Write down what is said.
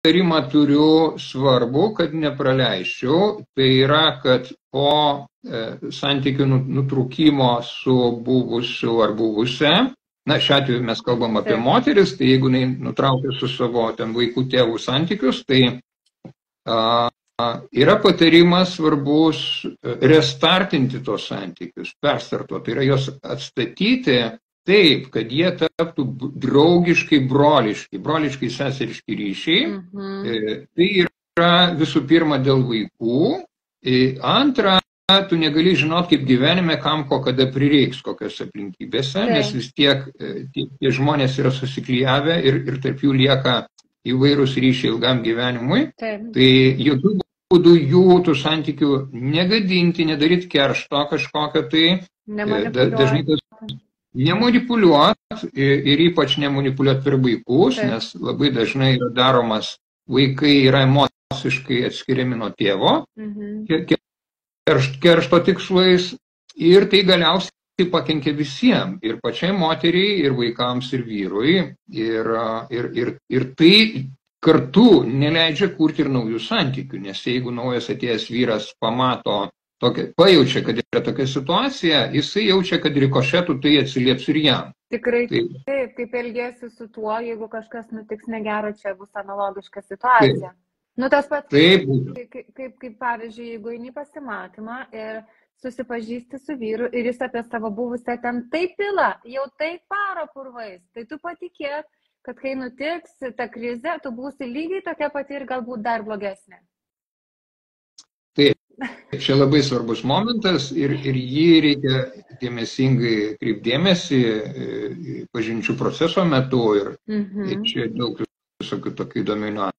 patarimą turiu svarbu, kad nepraleisčiau. Tai yra, kad po santykių nutrūkimo su buvusiu ar buvusia, na, šiuo atveju mes kalbam apie moteris, tai jeigu nutraukia su savo vaikų tėvų santykius, tai yra patarimas svarbus restartinti tos santykius, perstartuoti, tai yra jos atstatyti taip, kad jie taptų draugiškai broliškai seseriški ryšiai. Tai yra visų pirma dėl vaikų. Antra, tu negali žinot, kaip gyvenime, kam ko kada prireiks, kokios aplinkybėse, nes vis tiek tie žmonės yra susiklijavę ir tarp jų lieka įvairūs ryšiai ilgam gyvenimui. Tai jokių būdų jų tų santykių negadinti, nedaryti keršto kažkokio, tai dažnai nemanipuliuot ir ypač nemanipuliuot per vaikus, nes labai dažnai yra daromas, vaikai yra emociškai atskiriami nuo tėvo, keršto tikslais, ir tai galiausiai pakenkia visiems, ir pačiai moteriai, ir vaikams, ir vyrui, ir tai kartu neleidžia kurti ir naujų santykių, nes jeigu naujas atėjęs vyras pajaučia, kad yra tokia situacija, jisai jaučia, kad rikošetų tai atsilieps ir jam. Tikrai taip, kaip elgėsi su tuo, jeigu kažkas nutiks negero, čia bus analogiška situacija. Nu, tas pats, kaip pavyzdžiui, jeigu eini pasimatymą ir susipažįsti su vyru ir jis apie savo buvusią ten taip pila, jau taip varo purvais, tai tu patikėk, kad kai nutiks ta krizė, tu būsi lygiai tokia pati ir galbūt dar blogesnė. Taip, čia labai svarbus momentas ir jį reikia dėmesingai kreipdėmėsi pažinčių proceso metu ir čia daug visokių tokių įdomių